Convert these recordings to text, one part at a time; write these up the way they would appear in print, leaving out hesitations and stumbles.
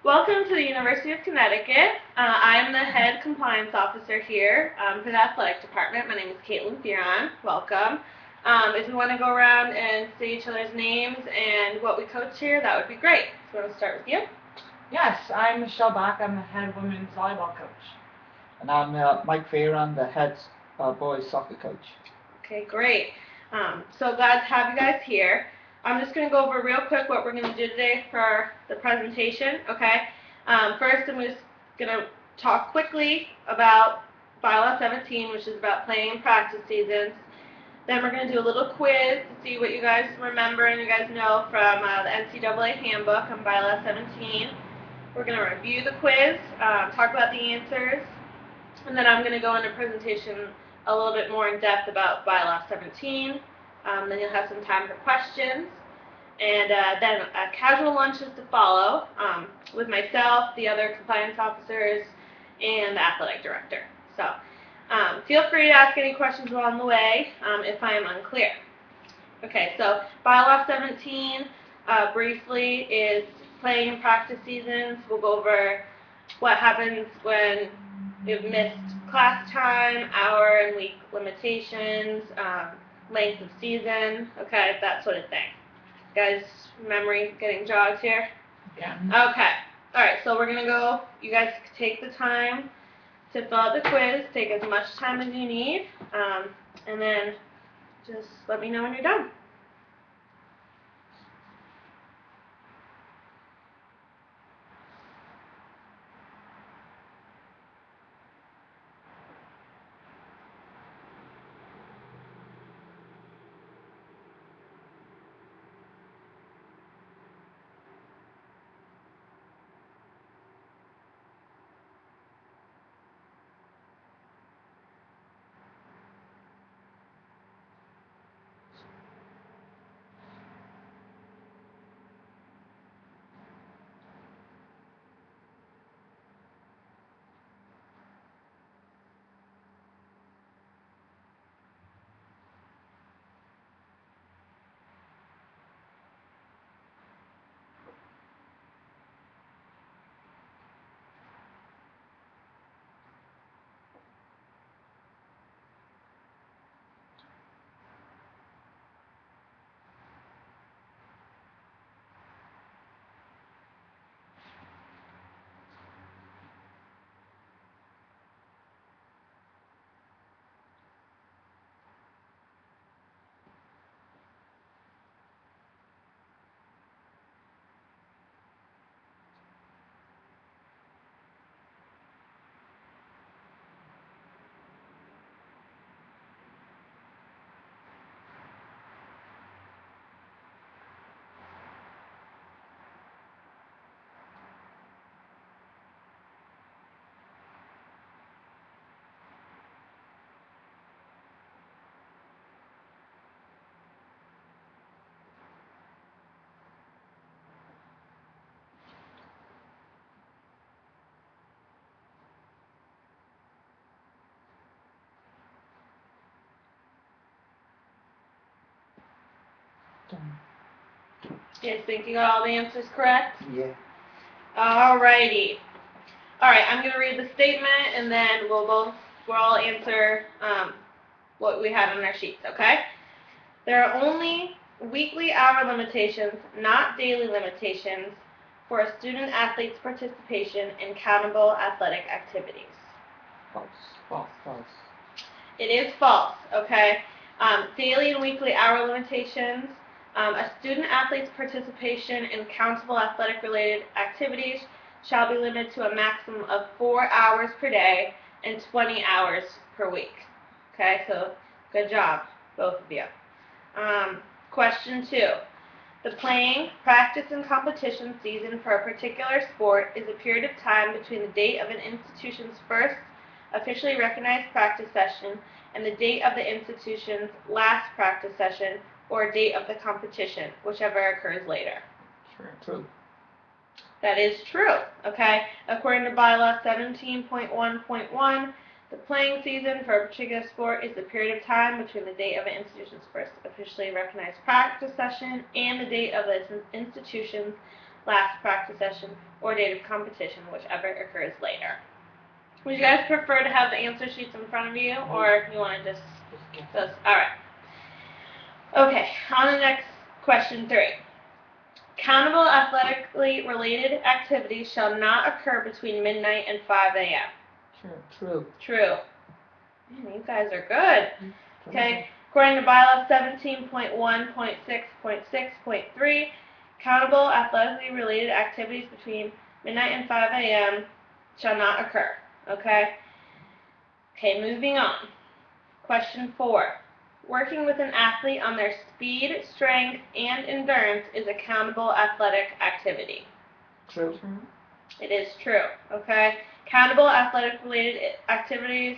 Welcome to the University of Connecticut. I'm the head compliance officer here for the athletic department. My name is Caitlin Fearon. Welcome. If we want to go around and say each other's names and what we coach here, that would be great. So we'll start with you. Yes, I'm Michelle Bach. I'm the head women's volleyball coach. And I'm Mike Fearon, the head boys soccer coach. Okay, great. So glad to have you guys here. I'm just going to go over real quick what we're going to do today for the presentation, okay? First, I'm just going to talk quickly about Bylaw 17, which is about playing and practice seasons. Then we're going to do a little quiz to see what you guys remember and you guys know from the NCAA handbook on Bylaw 17. We're going to review the quiz, talk about the answers, and then I'm going to go into a presentation a little bit more in depth about Bylaw 17. Then you'll have some time for questions. And then casual lunches to follow with myself, the other compliance officers, and the athletic director. So feel free to ask any questions along the way if I am unclear. Okay, so Bylaw 17 briefly is playing and practice seasons. We'll go over what happens when you've missed class time, hour and week limitations, length of season, okay, that sort of thing. Guys, memory getting jogged here? Yeah. Okay. Alright, so we're going to go, you guys take the time to fill out the quiz, take as much time as you need, and then just let me know when you're done. You guys think you got all the answers correct? Yeah. Alrighty. Alright, I'm going to read the statement and then we'll all answer what we had on our sheets, okay? There are only weekly hour limitations, not daily limitations, for a student athlete's participation in countable athletic activities. False. False. False. It is false, okay? Daily and weekly hour limitations. A student athlete's participation in countable athletic-related activities shall be limited to a maximum of 4 hours per day and 20 hours per week. Okay, so good job, both of you. Question 2. The playing, practice, and competition season for a particular sport is a period of time between the date of an institution's first officially recognized practice session and the date of the institution's last practice session or date of the competition, whichever occurs later. True. That is true, okay? According to Bylaw 17.1.1, the playing season for a particular sport is the period of time between the date of an institution's first officially recognized practice session and the date of the institution's last practice session, or date of competition, whichever occurs later. Would you guys prefer to have the answer sheets in front of you, or you want to just alright. Okay, on to the next question 3. Countable athletically related activities shall not occur between midnight and 5 a.m. True. True. Man, you guys are good. Okay, according to bylaw 17.1.6.6.3, countable athletically related activities between midnight and 5 a.m. shall not occur. Okay? Okay, moving on. Question 4. Working with an athlete on their speed, strength, and endurance is a countable athletic activity. True. It is true. Okay? Countable athletic related activities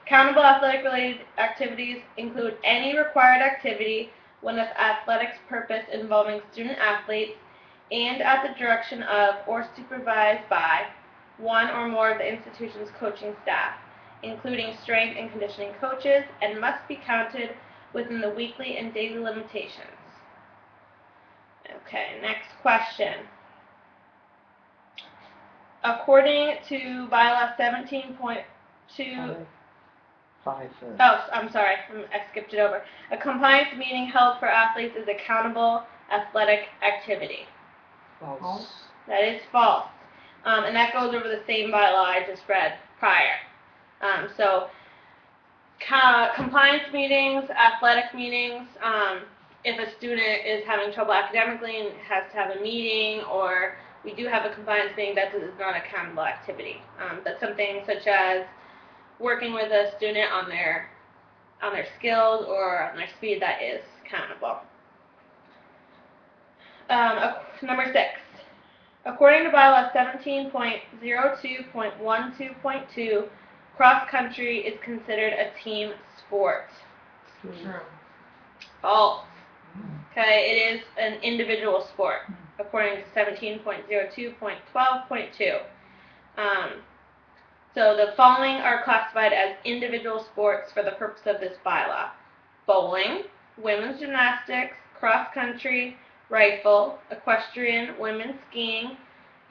Countable athletic related activities include any required activity when of athletics purpose involving student athletes and at the direction of or supervised by one or more of the institution's coaching staff, including strength and conditioning coaches, and must be counted within the weekly and daily limitations. Okay, next question. According to bylaw 17.2, Five. I'm sorry, I skipped it over. A compliance meeting held for athletes is a countable athletic activity. False. That is false. And that goes over the same bylaw I just read prior. Compliance meetings, athletic meetings, if a student is having trouble academically and has to have a meeting, or we do have a compliance meeting, that is not a countable activity. That's something such as working with a student on their skills or on their speed that is countable. Number 6. According to bylaw 17.02.12.2, cross country is considered a team sport. True. False. Okay, it is an individual sport, according to 17.02.12.2. So the following are classified as individual sports for the purpose of this bylaw: bowling, women's gymnastics, cross country, rifle, equestrian, women's skiing,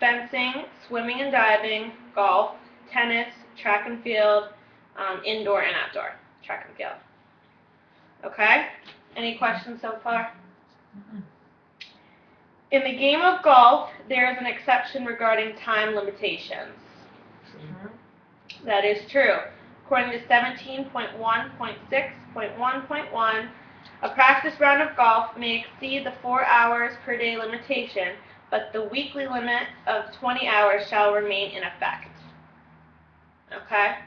fencing, swimming and diving, golf, tennis, track and field, indoor and outdoor track and field. Okay? Any questions so far? In the game of golf, there is an exception regarding time limitations. That is true. According to 17.1.6.1.1, a practice round of golf may exceed the 4 hours per day limitation, but the weekly limit of 20 hours shall remain in effect. Okay?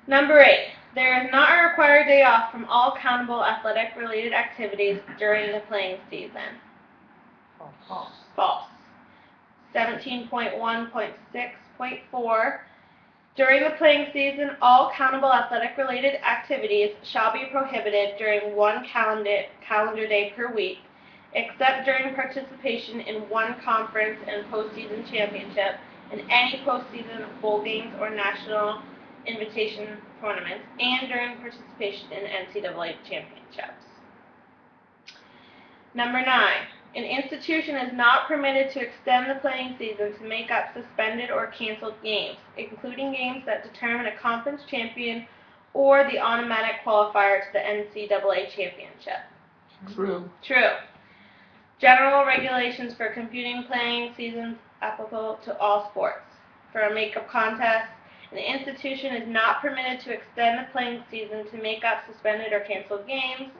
Number 8. There is not a required day off from all countable athletic-related activities during the playing season. False. False. 17.1.6.4. During the playing season, all countable athletic-related activities shall be prohibited during one calendar day per week, except during participation in one conference and postseason championship, and any postseason bowl games or national invitation tournaments, and during participation in NCAA championships. Number 9. An institution is not permitted to extend the playing season to make up suspended or canceled games, including games that determine a conference champion or the automatic qualifier to the NCAA championship. True. True. General regulations for computing playing seasons applicable to all sports. For a make-up contest, an institution is not permitted to extend the playing season to make up suspended or canceled games,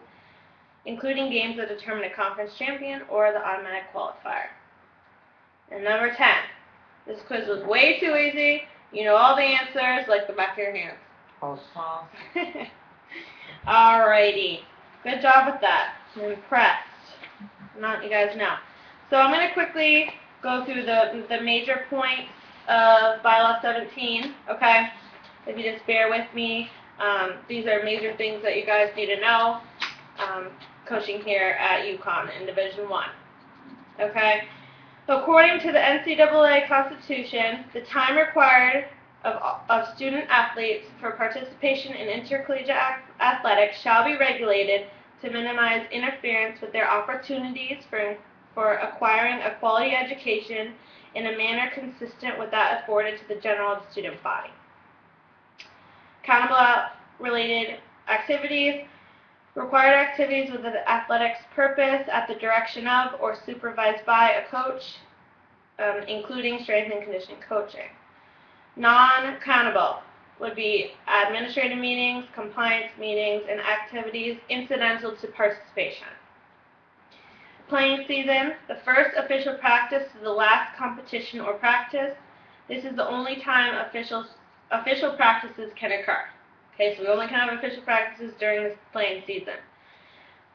including games that determine a conference champion or the automatic qualifier. And number 10. This quiz was way too easy. You know all the answers like the back of your hands. False. Alrighty. Good job with that. I'm impressed. Not you guys know. So I'm going to quickly go through the major points of bylaw 17, okay? If you just bear with me. These are major things that you guys need to know. Coaching here at UConn in Division I. Okay? According to the NCAA Constitution, the time required of student athletes for participation in intercollegiate athletics shall be regulated to minimize interference with their opportunities for acquiring a quality education in a manner consistent with that afforded to the general student body. Accountable-related activities. Required activities with an athletics purpose at the direction of or supervised by a coach, including strength and conditioning coaching. Non-accountable would be administrative meetings, compliance meetings, and activities incidental to participation. Playing season, the first official practice to the last competition or practice. This is the only time official practices can occur. Okay, so we only can have official practices during the playing season.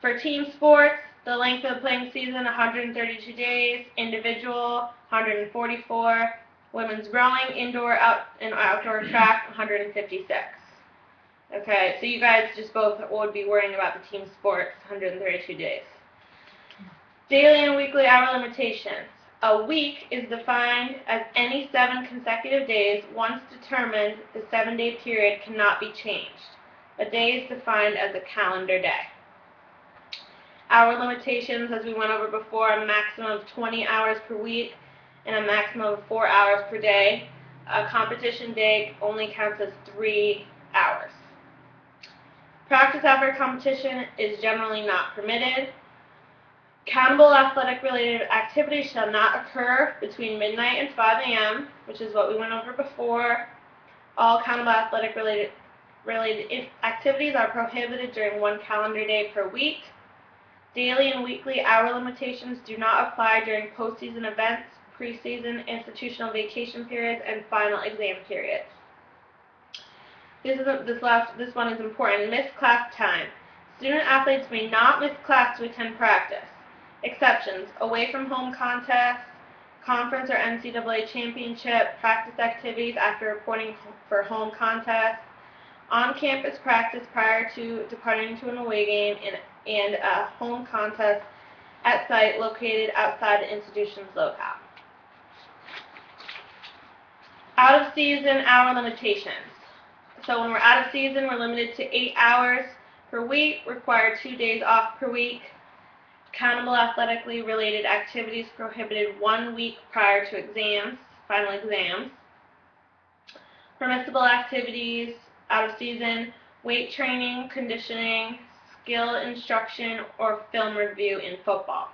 For team sports, the length of the playing season, 132 days, individual, 144, women's rowing, indoor and outdoor track, 156. Okay, so you guys just both would be worrying about the team sports, 132 days. Daily and weekly hour limitations. A week is defined as any 7 consecutive days. Once determined, the 7-day period cannot be changed. A day is defined as a calendar day. Hour limitations, as we went over before, a maximum of 20 hours per week and a maximum of 4 hours per day. A competition day only counts as 3 hours. Practice after competition is generally not permitted. Accountable athletic-related activities shall not occur between midnight and 5 a.m., which is what we went over before. All accountable athletic-related activities are prohibited during 1 calendar day per week. Daily and weekly hour limitations do not apply during postseason events, preseason, institutional vacation periods, and final exam periods. This one is important. Missed class time. Student athletes may not miss class to attend practice. Exceptions: away from home contests, conference or NCAA championship, practice activities after reporting for home contests, on-campus practice prior to departing to an away game, and a home contest at site located outside the institution's locale. Out of season hour limitations. So when we're out of season, we're limited to 8 hours per week, required 2 days off per week. Accountable athletically related activities prohibited 1 week prior to exams, final exams. Permissible activities out of season: weight training, conditioning, skill instruction, or film review in football.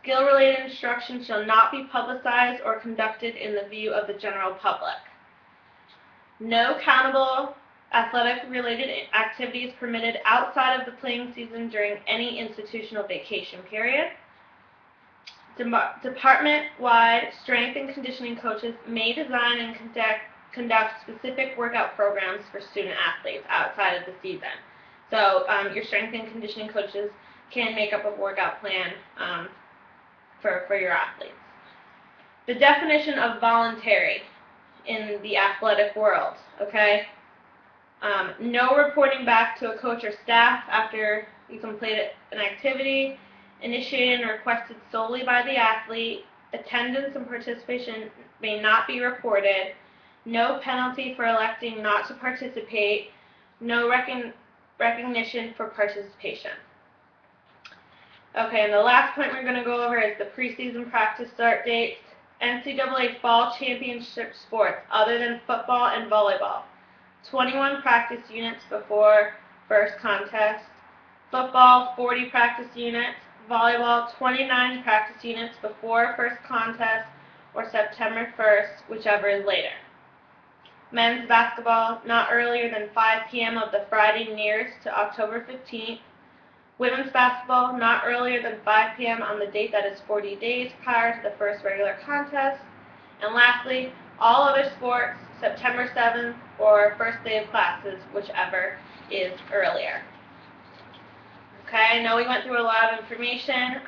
Skill-related instruction shall not be publicized or conducted in the view of the general public. No accountable athletic-related activities permitted outside of the playing season during any institutional vacation period. Department-wide strength and conditioning coaches may design and conduct specific workout programs for student athletes outside of the season. So your strength and conditioning coaches can make up a workout plan for your athletes. The definition of voluntary in the athletic world, okay? No reporting back to a coach or staff after you completed an activity, initiated and requested solely by the athlete. Attendance and participation may not be reported. No penalty for electing not to participate. No recognition for participation. Okay, and the last point we're going to go over is the preseason practice start dates. NCAA fall championship sports other than football and volleyball: 21 practice units before first contest. Football, 40 practice units. Volleyball, 29 practice units before first contest or September 1st, whichever is later. Men's basketball, not earlier than 5 p.m. of the Friday nearest to October 15th. Women's basketball, not earlier than 5 p.m. on the date that is 40 days prior to the first regular contest. And lastly, all other sports, September 7th or first day of classes, whichever is earlier. Okay, I know we went through a lot of information,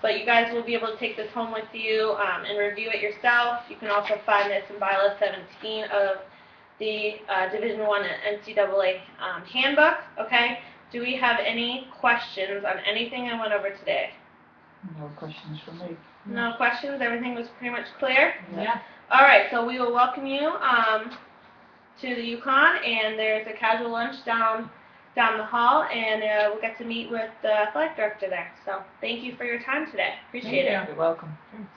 but you guys will be able to take this home with you and review it yourself. You can also find this in Bylaw 17 of the Division I NCAA handbook. Okay, do we have any questions on anything I went over today? No questions from me. No questions? Everything was pretty much clear? Yeah. All right, so we will welcome you to the Yukon, and there's a casual lunch down down the hall, and we'll get to meet with the athletic director there. So thank you for your time today. Appreciate it. Thank You're welcome. Thanks.